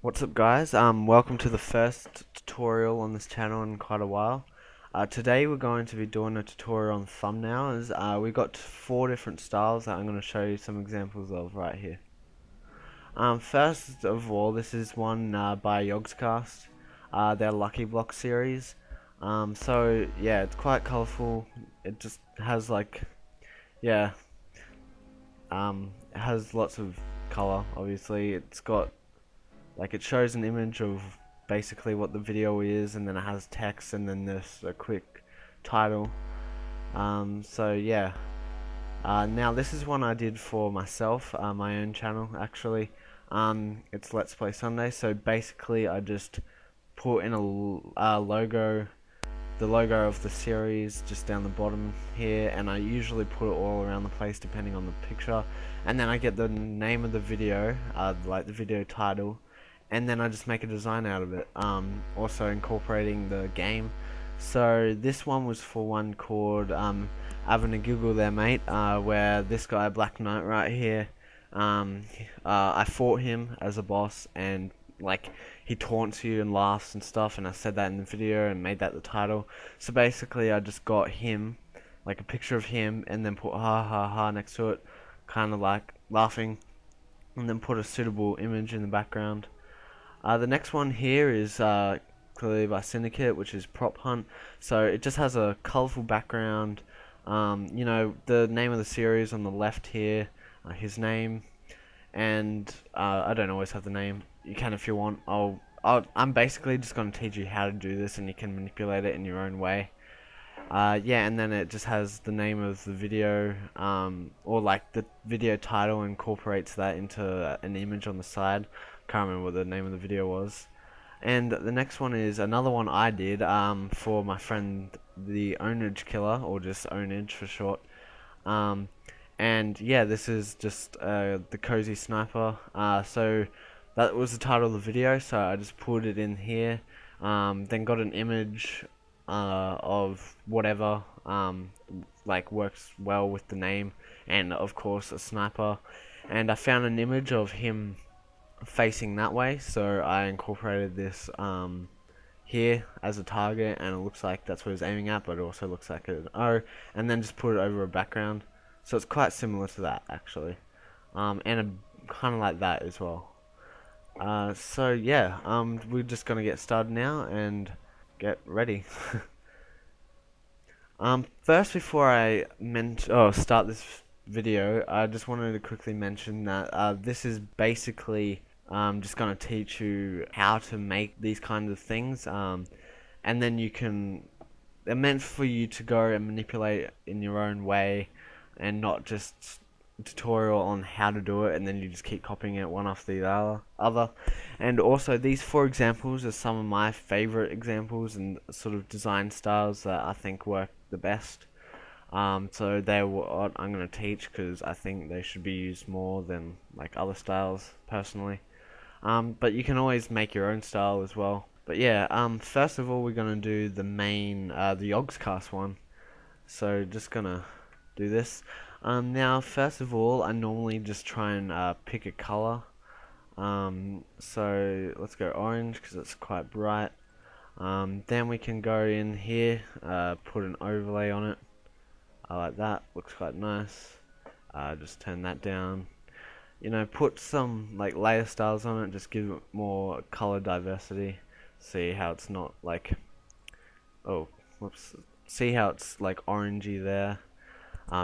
What's up guys, welcome to the first tutorial on this channel in quite a while. Today we're going to be doing a tutorial on thumbnails. We got 4 different styles that I'm going to show you some examples of right here. First of all, this is one by Yogscast, their Lucky Block series. So yeah, it's quite colourful. It just has yeah, it has lots of colour obviously. It's got it shows an image of basically what the video is, and then it has text, and then there's a quick title. So yeah. Now this is one I did for myself, my own channel actually. It's Let's Play Sunday. So basically, I just put in a logo, the logo of the series, just down the bottom here, and I usually put it all around the place depending on the picture, and then I get the name of the video, like the video title, and then I just make a design out of it, also incorporating the game. So this one was for one called Having a Giggle There Mate, where this guy Black Knight right here, I fought him as a boss, and he taunts you and laughs and stuff, and I said that in the video and made that the title. So basically I just got him, like a picture of him, and then put ha ha ha next to it, kind of like laughing, and then put a suitable image in the background. The next one here is clearly by Syndicate, which is Prop Hunt. So it just has a colourful background. You know, the name of the series on the left here, his name, and I don't always have the name. You can if you want. I'm basically just going to teach you how to do this, and you can manipulate it in your own way. Yeah, and then it just has the name of the video, or like the video title incorporates that into an image on the side. Can't remember what the name of the video was. And the next one is another one I did for my friend the Ownage Killer, or just Ownage for short. And yeah, this is just the Cozy Sniper. So that was the title of the video, so I just put it in here. Then got an image of whatever works well with the name, and of course a sniper. And I found an image of him facing that way, so I incorporated this here as a target, and it looks like that's what he's aiming at, but it also looks like an O, and then just put it over a background. So it's quite similar to that actually, and kind of like that as well. So yeah, we're just gonna get started now and get ready. First, before I start this video, I just wanted to quickly mention that this is basically just going to teach you how to make these kinds of things, and then they're meant for you to go and manipulate in your own way, and not just a tutorial on how to do it and then you just keep copying it one after the other. And also, these 4 examples are some of my favorite examples and sort of design styles that I think work the best. So they're what I'm going to teach, because I think they should be used more than other styles personally. But you can always make your own style as well. But yeah, first of all, we're going to do the main, the Yogscast one. So just going to do this. Now, first of all, I normally just try and pick a color. So let's go orange, because it's quite bright. Then we can go in here, put an overlay on it. I like that, looks quite nice. Just turn that down. You know, put some layer styles on it, just give it more color diversity. See how it's not oh, whoops. See how it's orangey there.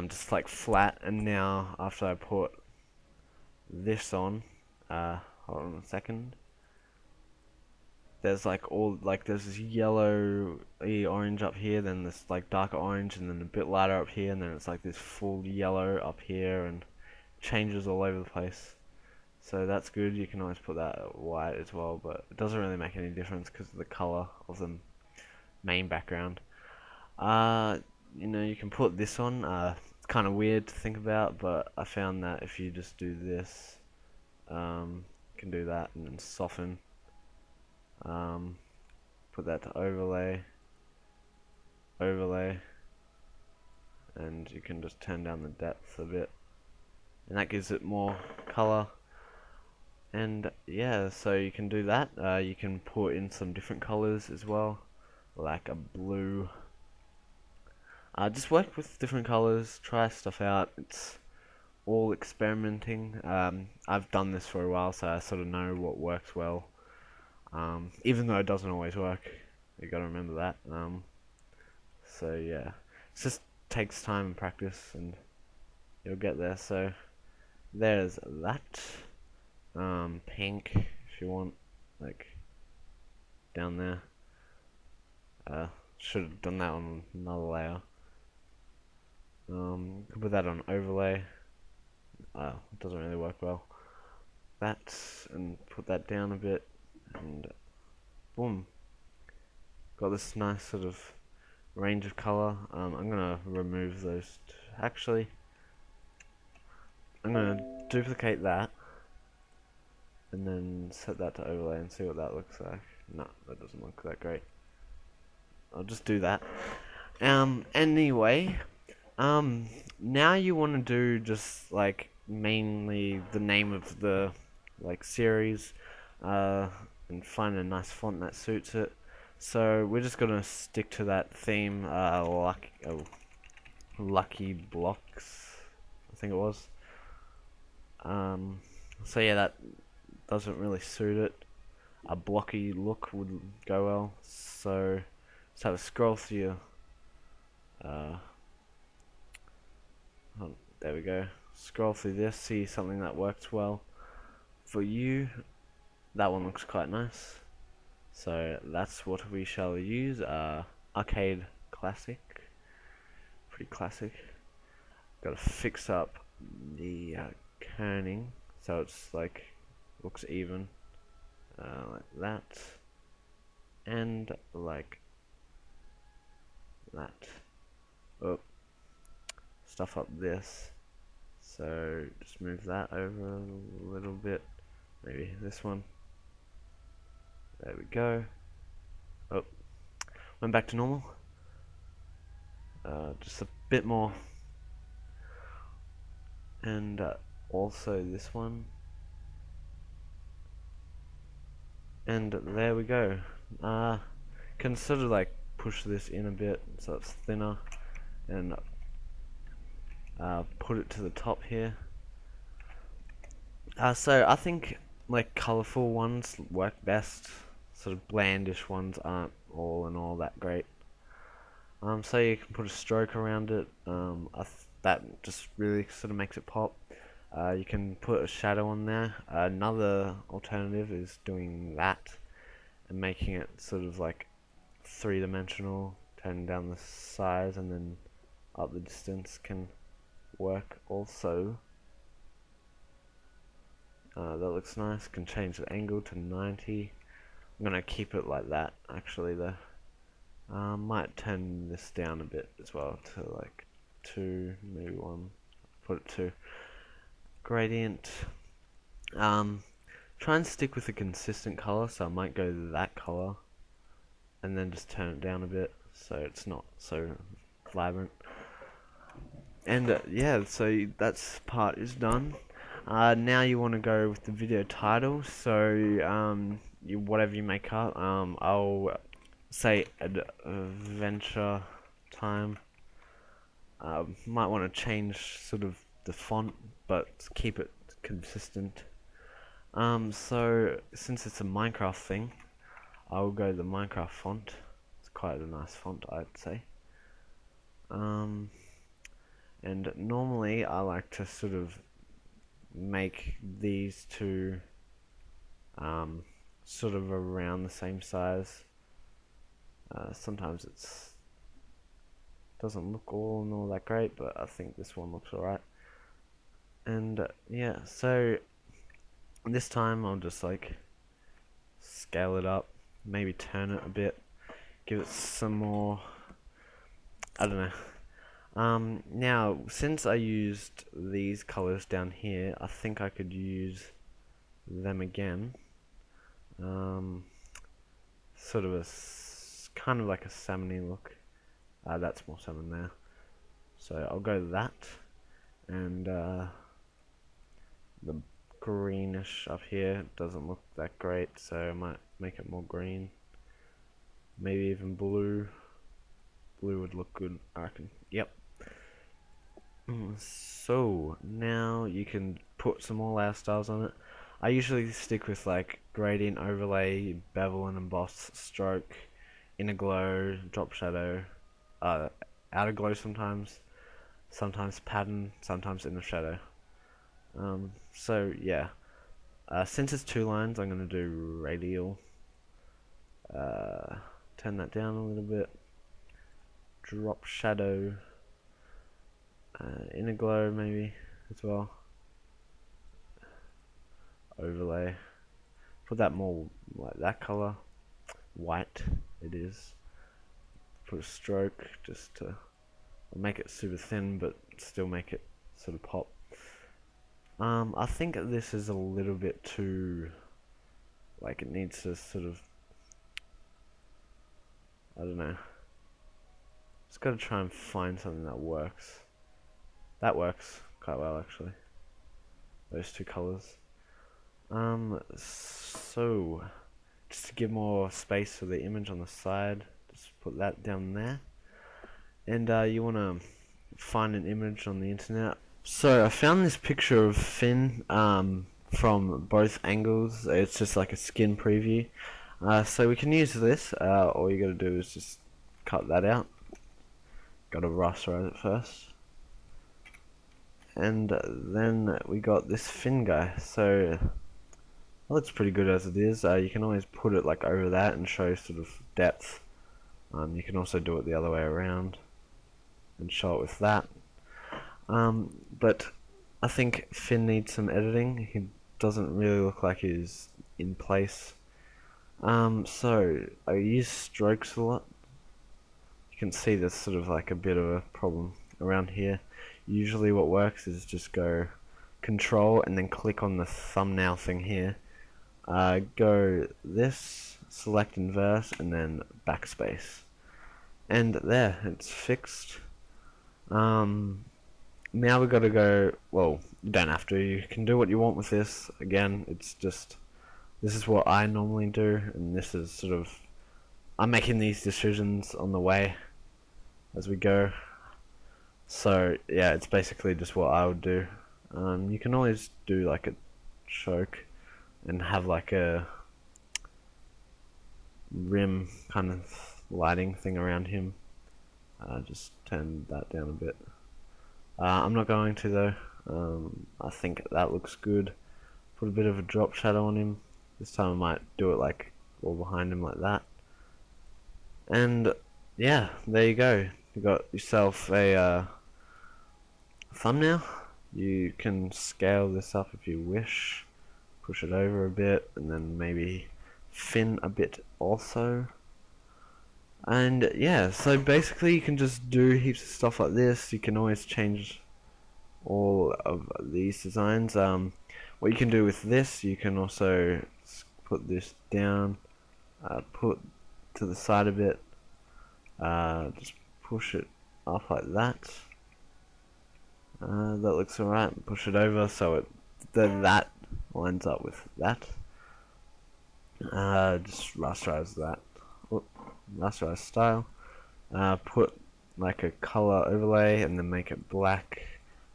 Just flat. And now after I put this on, hold on a second. There's there's this yellow orange up here, then this darker orange, and then a bit lighter up here, and then it's this full yellow up here, and changes all over the place. So that's good. You can always put that at white as well, but it doesn't really make any difference because of the color of the main background. You know, you can put this on. It's kind of weird to think about, but I found that if you just do this, you can do that and then soften. Put that to overlay, and you can just turn down the depth a bit, and that gives it more color. And yeah, so you can do that. You can put in some different colors as well, like a blue. Just work with different colors, try stuff out. It's all experimenting. I've done this for a while, so I sort of know what works well. Even though it doesn't always work, you gotta remember that. So yeah, it just takes time and practice, and you'll get there. So there's that. Pink, if you want, like down there. Should have done that on another layer. Could put that on overlay. It doesn't really work well. That, and put that down a bit, and boom. Got this nice sort of range of color. I'm gonna remove those. Actually, I'm gonna duplicate that, and then set that to overlay and see what that looks like. No, that doesn't look that great. I'll just do that. Anyway, now you want to do just like mainly the name of the like series, and find a nice font that suits it. So we're just gonna stick to that theme, Lucky Blocks, I think it was. So yeah, that doesn't really suit it. A blocky look would go well. So let's have a scroll through your, there we go. Scroll through this, see something that works well for you. That one looks quite nice. So that's what we shall use. Arcade Classic. Pretty classic. Gotta fix up the kerning so it's like looks even. Like that. And like that. Oh, stuff up this. So just move that over a little bit. Maybe this one. There we go. Oh, went back to normal. Just a bit more. And also this one. And there we go. Can sort of like push this in a bit so it's thinner, and put it to the top here. So I think like colorful ones work best. Sort of blandish ones aren't all in all that great. So you can put a stroke around it. That just really sort of makes it pop. You can put a shadow on there. Another alternative is doing that and making it sort of like three-dimensional, turning down the size and then up the distance can work also. That looks nice. Can change the angle to 90. I'm gonna keep it like that actually though. Might turn this down a bit as well to like 2, maybe 1. Put it to gradient. Try and stick with a consistent color, so I might go that color and then just turn it down a bit so it's not so vibrant. And yeah, so that part is done. Now you want to go with the video title. So whatever you make up, I'll say Adventure Time. Might want to change sort of the font, but keep it consistent. So since it's a Minecraft thing, I'll go the Minecraft font. It's quite a nice font, I'd say. And normally I like to sort of make these two sort of around the same size. Sometimes it's doesn't look all that great, but I think this one looks alright. And yeah, so this time I'll just like scale it up, maybe turn it a bit, give it some more, I don't know. Now since I used these colors down here, I think I could use them again. Sort of a kind of like a salmony look. That's more salmon there, so I'll go that, and the greenish up here. It doesn't look that great, so I might make it more green. Maybe even blue. Blue would look good, I reckon. Yep. So now you can put some more layer styles on it. I usually stick with like gradient, overlay, bevel and emboss, stroke, inner glow, drop shadow, outer glow sometimes pattern, sometimes inner shadow. So yeah, since it's 2 lines, I'm gonna do radial. Turn that down a little bit. Drop shadow. Inner glow maybe as well. Overlay. Put that more like that color. White it is. Put a stroke just to make it super thin but still make it sort of pop. I think this is a little bit too, like, it needs to sort of, I don't know. Just gotta try and find something that works. That works quite well actually. Those 2 colors. So just to give more space for the image on the side, just put that down there. And you wanna find an image on the internet. So I found this picture of Finn from both angles. It's just like a skin preview. So we can use this. All you gotta do is just cut that out. Gotta rasterize it first. And then we got this Finn guy. So it looks pretty good as it is. You can always put it like over that and show sort of depth. You can also do it the other way around and show it with that. But I think Finn needs some editing. He doesn't really look like he's in place. So I use strokes a lot. You can see there's sort of like a bit of a problem around here. Usually what works is just go control and then click on the thumbnail thing here. Go this, select inverse and then backspace. And there, it's fixed. Now we've got to go, well, you don't have to, you can do what you want with this. Again, it's just, this is what I normally do, and this is sort of, I'm making these decisions on the way as we go. So yeah, it's basically just what I would do. You can always do like a choke and have like a rim kind of lighting thing around him. Just turn that down a bit. I'm not going to though. I think that looks good. Put a bit of a drop shadow on him. This time I might do it like all behind him like that. And yeah, there you go. You got yourself a thumbnail. You can scale this up if you wish. Push it over a bit and then maybe thin a bit also. And yeah, so basically you can just do heaps of stuff like this. You can always change all of these designs. What you can do with this, you can also put this down, put to the side a bit, just push it up like that. That looks alright. Push it over so it that lines up with that. Just rasterize that. Rasterize style. Put like a color overlay and then make it black.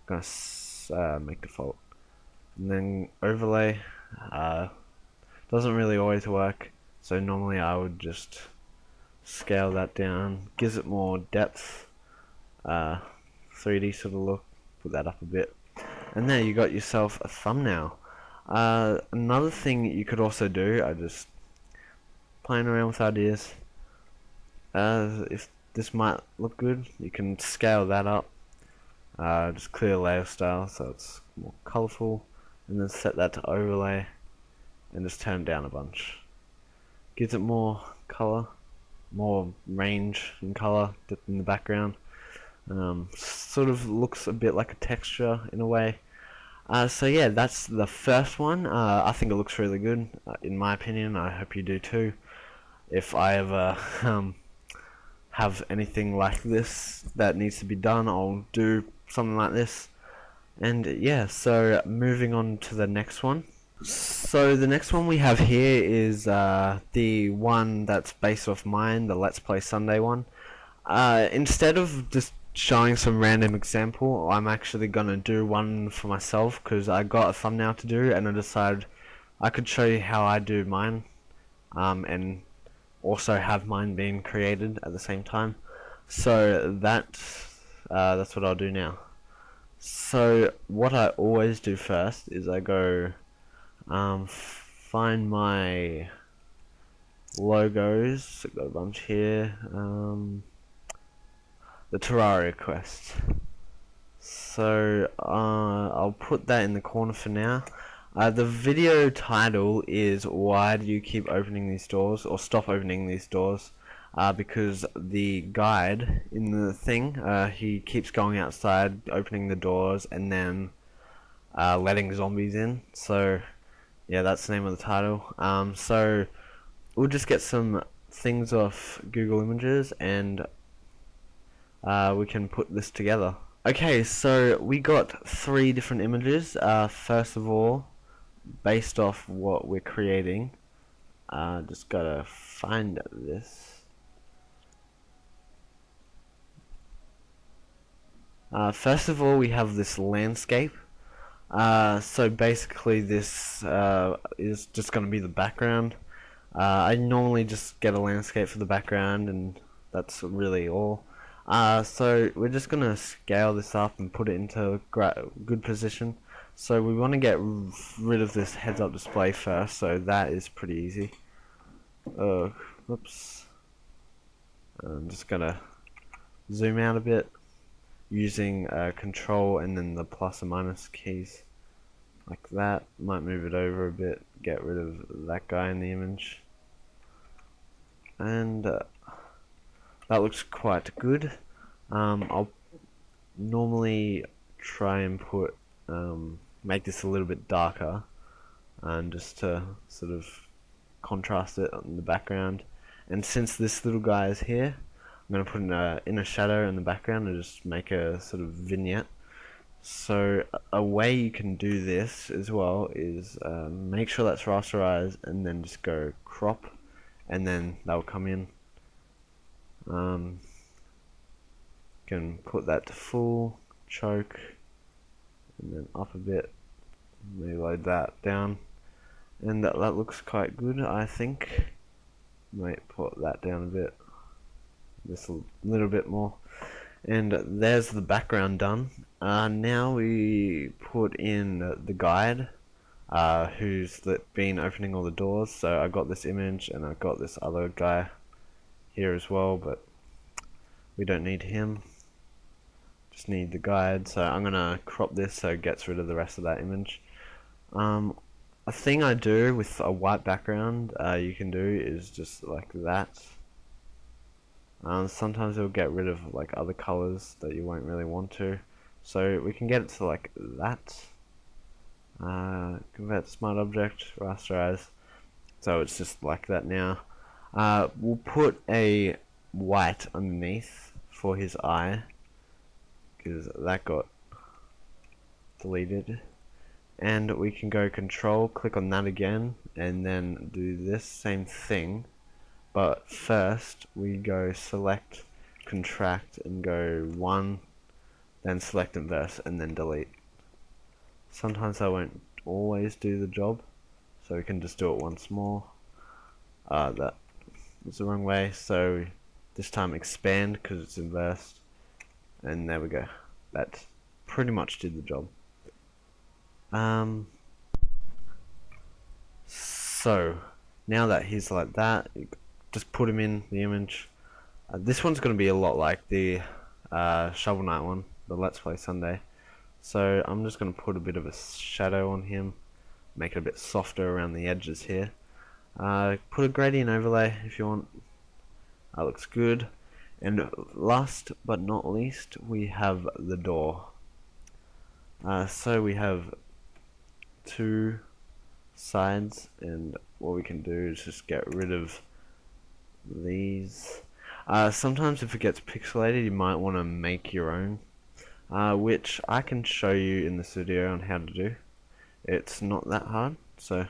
I'm gonna make default. And then overlay. Doesn't really always work, so normally I would just scale that down. Gives it more depth. 3D sort of look. Put that up a bit. And there you got yourself a thumbnail. Another thing you could also do, I just playing around with ideas. If this might look good, you can scale that up. Just clear layer style so it's more colorful, and then set that to overlay, and just turn it down a bunch. Gives it more color, more range in color in the background. Sort of looks a bit like a texture in a way. So yeah, that's the first one. I think it looks really good, in my opinion. I hope you do too. If I ever have anything like this that needs to be done, I'll do something like this. And yeah, so moving on to the next one. So the next one we have here is the one that's based off mine, the Let's Play Sunday one. Instead of just showing some random example, I'm actually gonna do one for myself because I got a thumbnail to do, and I decided I could show you how I do mine, and also have mine being created at the same time. So that's what I'll do now. So what I always do first is I go find my logos. I've got a bunch here. The Terraria quest. So I'll put that in the corner for now. The video title is "Why do you keep opening these doors?" or "Stop opening these doors." Because the guide in the thing, he keeps going outside, opening the doors, and then letting zombies in. So yeah, that's the name of the title. So we'll just get some things off Google Images, and we can put this together. Okay, so we got 3 different images. First of all, based off what we're creating, just gotta find this. First of all, we have this landscape. So basically this is just going to be the background. I normally just get a landscape for the background, and that's really all. So we're just going to scale this up and put it into good position. So we want to get rid of this heads-up display first, so that is pretty easy. Whoops. I'm just going to zoom out a bit using control and then the plus and minus keys, like that. Might move it over a bit, get rid of that guy in the image, and that looks quite good. I'll normally try and put make this a little bit darker, and just to sort of contrast it on the background. And since this little guy is here, I'm going to put an inner shadow in the background and just make a sort of vignette. So a way you can do this as well is make sure that's rasterized, and then just go crop, and then that'll come in. Can put that to full, choke, and then up a bit, maybe load that down, and that looks quite good, I think. Might put that down a bit, just a little bit more, and there's the background done. Now we put in the guide, who's been opening all the doors. So I got this image, and I got this other guy here as well, but we don't need him, just need the guide. So I'm gonna crop this so it gets rid of the rest of that image. A thing I do with a white background, you can do is just like that. Sometimes it'll get rid of like other colors that you won't really want to, so we can get it to like that. Convert to smart object, rasterize, so it's just like that now. We'll put a white underneath for his eye, because that got deleted. And we can go control, click on that again, and then do this same thing. But first we go select, contract, and go 1, then select inverse, and then delete. Sometimes I won't always do the job, so we can just do it once more. That was the wrong way, so this time expand because it's inversed, and there we go. That pretty much did the job. So now that he's like that, you just put him in the image. This one's going to be a lot like the Shovel Knight one, the Let's Play Sunday. So I'm just going to put a bit of a shadow on him, make it a bit softer around the edges here. Put a gradient overlay if you want. That looks good. And last but not least, we have the door. So we have 2 sides, and what we can do is just get rid of these. Sometimes if it gets pixelated, you might want to make your own. which I can show you in this video on how to do. It's not that hard, so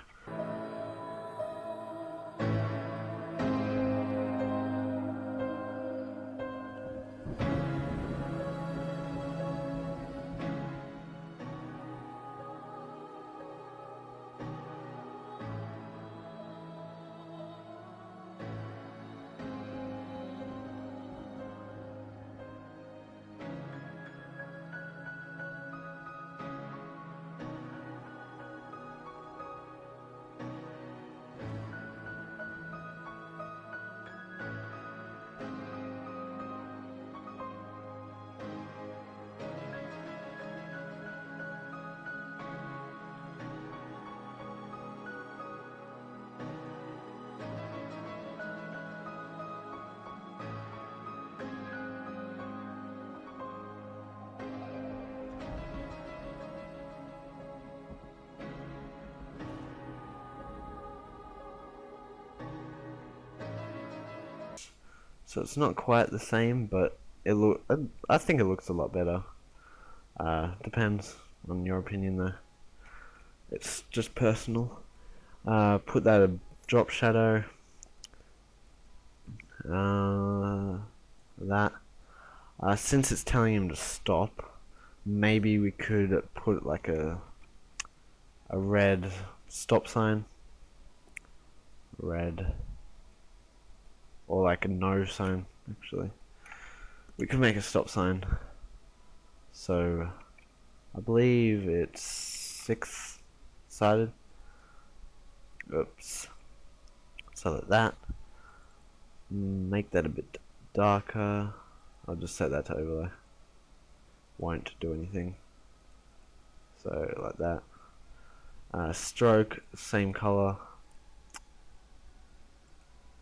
it's not quite the same, but I think it looks a lot better. Depends on your opinion though. It's just personal. Put that a drop shadow. That. Since it's telling him to stop, maybe we could put like a red stop sign. Red. Or like a no sign, actually. We could make a stop sign. So, I believe it's 6-sided. Oops. So like that. Make that a bit darker. I'll just set that to overlay. Won't do anything. So like that. Stroke, same color.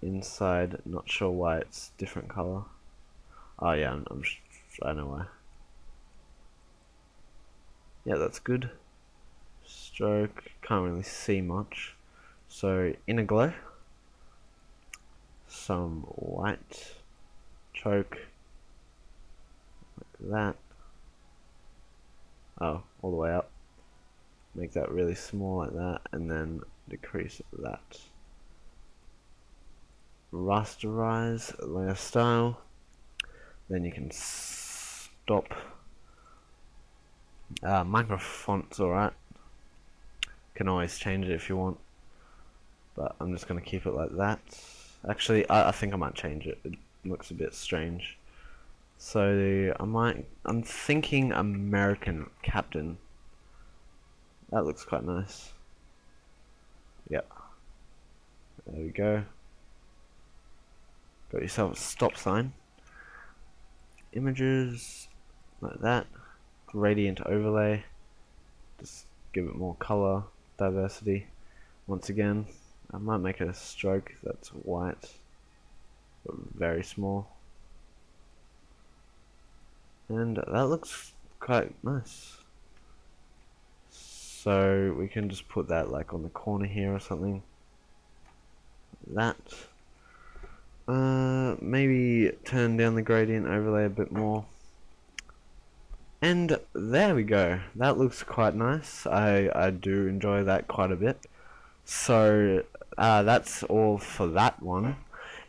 Inside, not sure why it's different color. Oh yeah, I know why. Yeah, that's good. Stroke, can't really see much. So inner glow, some white, choke, like that. Oh, all the way up. Make that really small like that, and then decrease that. Rasterize layer style. Then you can stop. Minecraft font's alright. Can always change it if you want, but I'm just gonna keep it like that. Actually, I think I might change it. It looks a bit strange. So I'm thinking American Captain. That looks quite nice. Yep. There we go. Got yourself a stop sign. Images, like that. Gradient overlay. Just give it more color, diversity. Once again, I might make a stroke that's white, but very small. And that looks quite nice. So we can just put that like on the corner here or something. That. Maybe turn down the gradient overlay a bit more. And there we go. That looks quite nice. I do enjoy that quite a bit. So that's all for that one.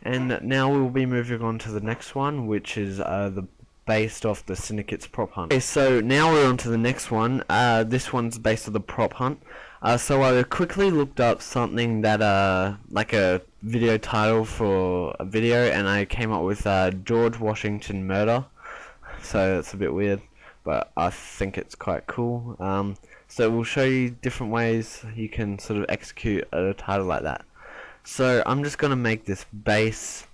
And now we'll be moving on to the next one, which is based off the Syndicate's prop hunt. Okay, so now we're on to the next one. This one's based on the prop hunt. So I quickly looked up something that like a video title for a video, and I came up with George Washington murder. So that's a bit weird, but I think it's quite cool. So we'll show you different ways you can sort of execute a title like that. So I'm just gonna make this base.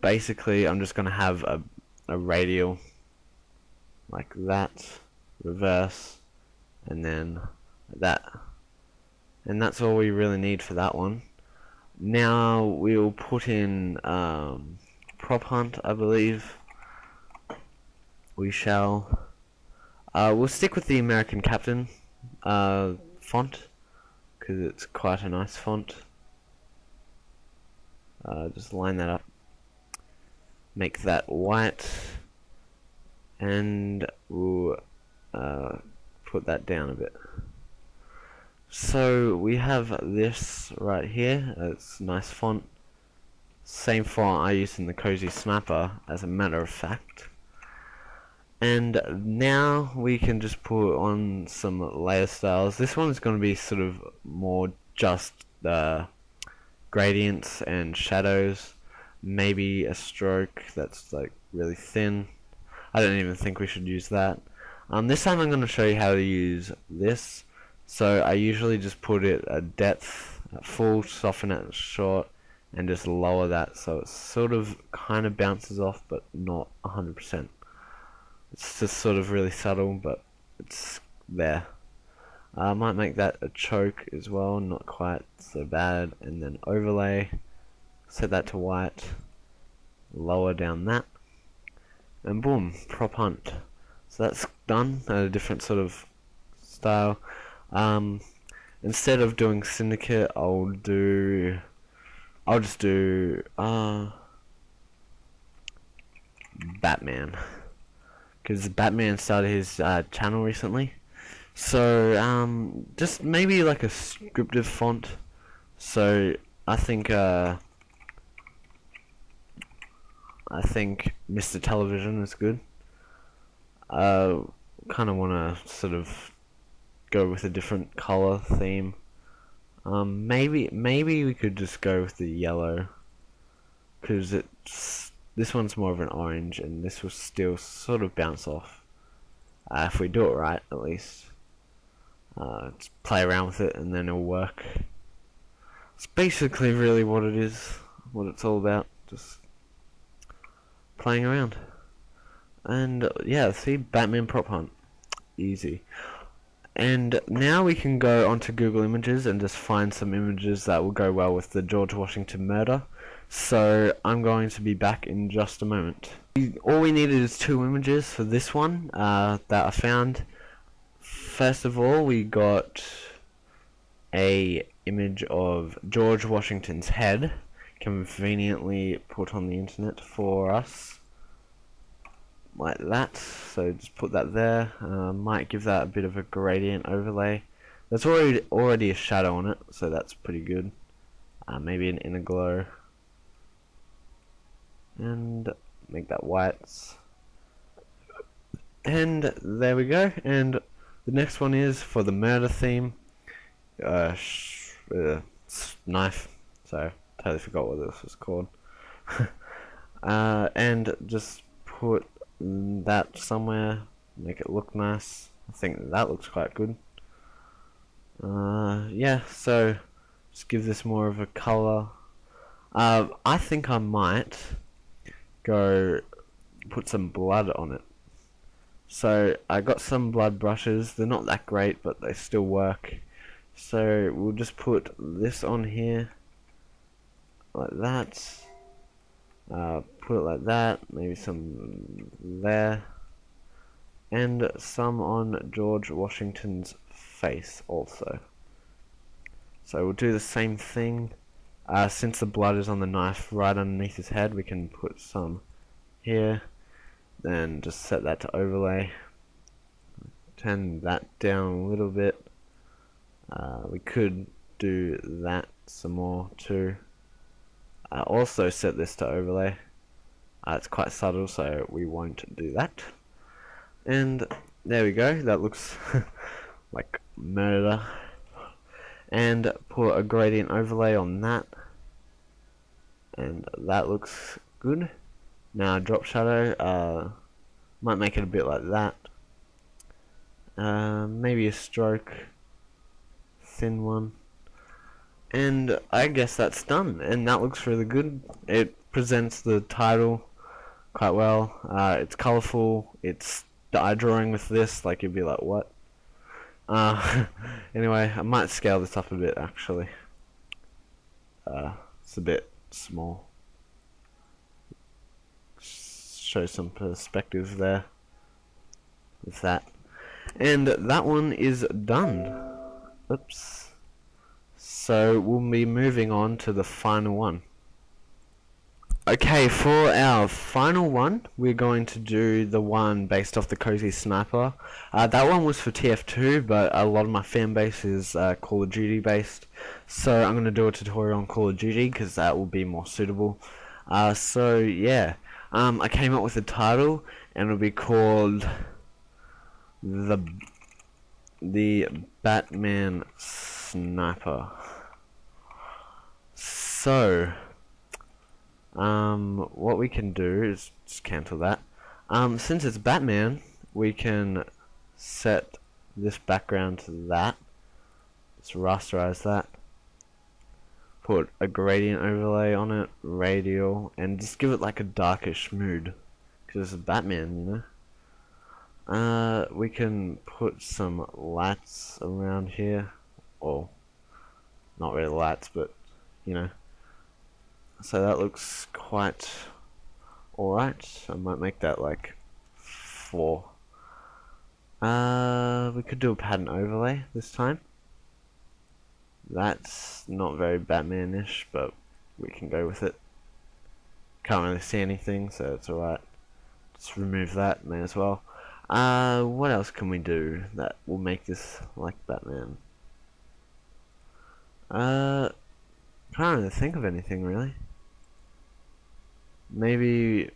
Basically, I'm just gonna have a radial like that, reverse, and then that, and that's all we really need for that one. Now we'll put in prop hunt, I believe. We shall we'll stick with the American Captain font, because it's quite a nice font. Just line that up, make that white, and we'll put that down a bit. So we have this right here. It's nice font. Same font I use in the Cozy Snapper, as a matter of fact. And now we can just put on some layer styles. This one's going to be sort of more just the gradients and shadows. Maybe a stroke that's like really thin. I don't even think we should use that. This time I'm going to show you how to use this. So I usually just put it at depth, at full, soften it short, and just lower that so it sort of kind of bounces off, but not 100%. It's just sort of really subtle, but it's there. I might make that a choke as well, not quite so bad, and then overlay, set that to white, lower down that, and boom, prop hunt. So that's done, a different sort of style. Instead of doing Syndicate, I'll just do Batman, because Batman started his channel recently. So just maybe like a scripted font. So I think Mr. Television is good. Kind of want to sort of go with a different color theme. Maybe we could just go with the yellow, because this one's more of an orange, and this will still sort of bounce off if we do it right, at least. Just play around with it, and then it'll work. It's basically really what it is, what it's all about, just playing around. And yeah, see, Batman prop hunt, easy. And now we can go onto Google Images and just find some images that will go well with the George Washington murder. So I'm going to be back in just a moment. All we needed is 2 images for this one that I found. First of all, we got a image of George Washington's head, conveniently put on the internet for us, like that. So just put that there. Might give that a bit of a gradient overlay. There's already a shadow on it, so that's pretty good. Maybe an inner glow, and make that whites. And there we go. And the next one is for the murder theme. Knife. So totally forgot what this was called. And just put that somewhere, make it look nice. I think that looks quite good. Yeah, so just give this more of a color. I think I might go put some blood on it. So I got some blood brushes. They're not that great, but they still work. So we'll just put this on here, like that. Put it like that. Maybe some there, and some on George Washington's face also. So we'll do the same thing. Since the blood is on the knife right underneath his head, we can put some here. Then just set that to overlay. Turn that down a little bit. We could do that some more too. Also set this to overlay. It's quite subtle, so we won't do that. And there we go. That looks like murder. And put a gradient overlay on that. And that looks good. Now drop shadow, might make it a bit like that. Maybe a stroke, thin one. And I guess that's done, and that looks really good. It presents the title quite well. It's colourful. It's eye drawing with this, like you'd be like, what? Anyway, I might scale this up a bit actually. It's a bit small. Show some perspective there with that. And that one is done. Oops. So we'll be moving on to the final one. Okay, for our final one, we're going to do the one based off the Cozy Sniper. That one was for TF2, but a lot of my fan base is Call of Duty based. So I'm going to do a tutorial on Call of Duty because that will be more suitable. So yeah, I came up with a title and it'll be called the Batman Sniper. So what we can do is just cancel that. Since it's Batman, we can set this background to that. Just rasterize that. Put a gradient overlay on it, radial, and just give it like a darkish mood. Because it's Batman, you know? We can put some lights around here. Well, not really lights, but, you know. So that looks quite alright. I might make that like 4. We could do a pattern overlay this time. That's not very Batman-ish, but we can go with it. Can't really see anything, so it's alright. Just remove that, may as well. What else can we do that will make this like Batman? Can't really think of anything really. Maybe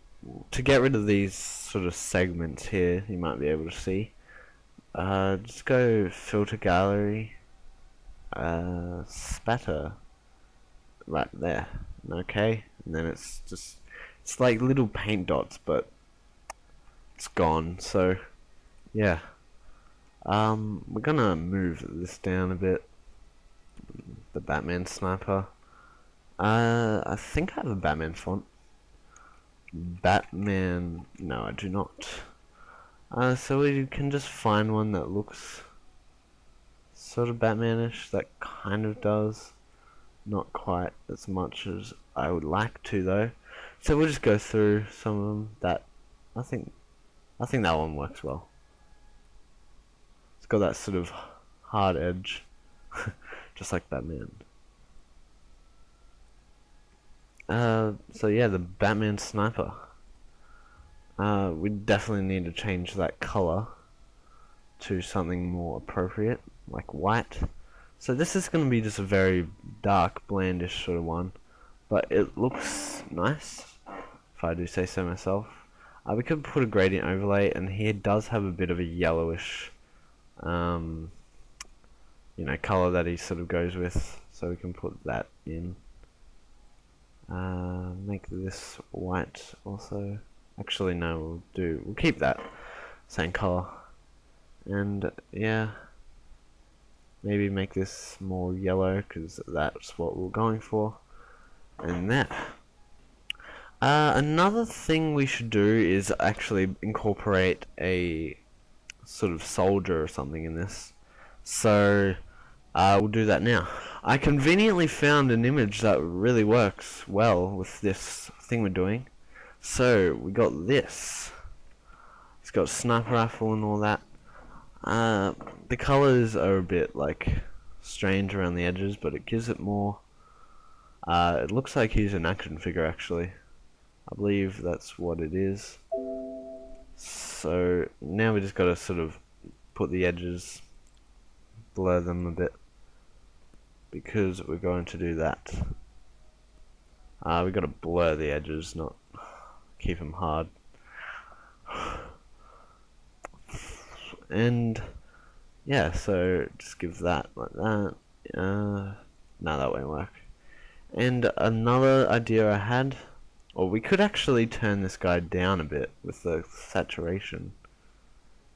to get rid of these sort of segments here, you might be able to see. Just go filter gallery, spatter, right there. Okay, and then it's like little paint dots, but it's gone. So yeah, we're gonna move this down a bit. The Batman Sniper. I think I have a Batman font. Batman, no I do not. So we can just find one that looks sort of Batmanish, that kind of does. Not quite as much as I would like to though. So we'll just go through some of them that I think that one works well. It's got that sort of hard edge, just like Batman. So yeah, the Batman Sniper. We definitely need to change that color to something more appropriate, like white. So this is going to be just a very dark, blandish sort of one, but it looks nice, if I do say so myself. We could put a gradient overlay, and here does have a bit of a yellowish, you know, color that he sort of goes with, so we can put that in. Make this white also. Actually no, we'll keep that same color. And yeah, maybe make this more yellow because that's what we're going for. And that. Another thing we should do is actually incorporate a sort of soldier or something in this. So we'll do that now. I conveniently found an image that really works well with this thing we're doing. So we got this. It's got sniper rifle and all that. The colors are a bit like strange around the edges, but it gives it more. It looks like he's an action figure actually. I believe that's what it is. So now we just got to sort of put the edges, blur them a bit, because we're going to do that. We got to blur the edges, not keep them hard. And yeah, so just give that like that. No, that won't work. And another idea I had, or we could actually turn this guy down a bit with the saturation.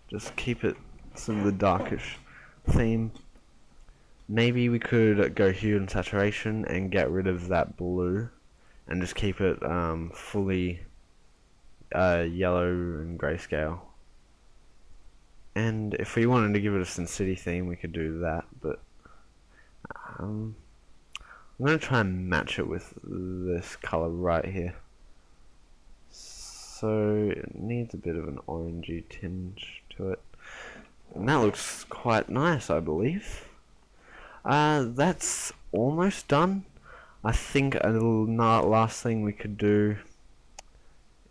Just keep it some of the darkish theme. Maybe we could go hue and saturation and get rid of that blue and just keep it fully yellow and grayscale. And if we wanted to give it a Sin City theme, we could do that, but I'm going to try and match it with this color right here. So it needs a bit of an orangey tinge to it. And that looks quite nice, I believe. That's almost done. I think a little last thing we could do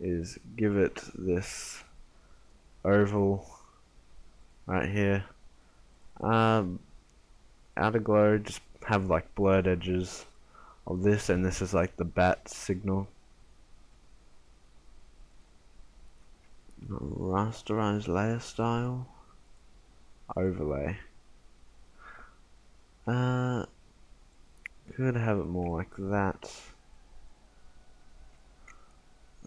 is give it this oval right here. Outer glow, just have like blurred edges of this, and this is like the bat signal. Rasterize layer style. Overlay. Could have it more like that,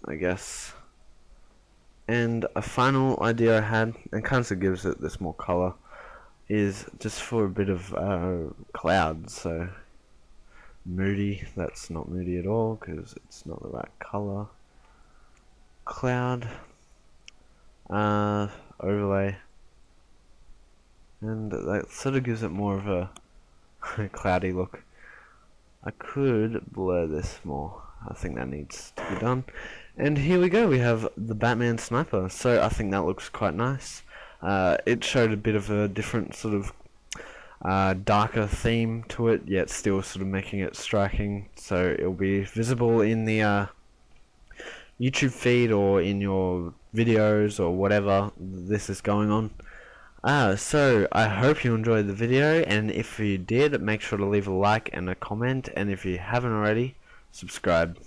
I guess. And a final idea I had, and kind of gives it this more color, is just for a bit of clouds. So moody, that's not moody at all because it's not the right color. Cloud, overlay, and that sort of gives it more of a cloudy look. I could blur this more. I think that needs to be done. And here we go, we have the Batman Sniper. So I think that looks quite nice. It showed a bit of a different sort of darker theme to it, yet still sort of making it striking. So it'll be visible in the YouTube feed or in your videos or whatever this is going on. So I hope you enjoyed the video, and if you did, make sure to leave a like and a comment, and if you haven't already, subscribe.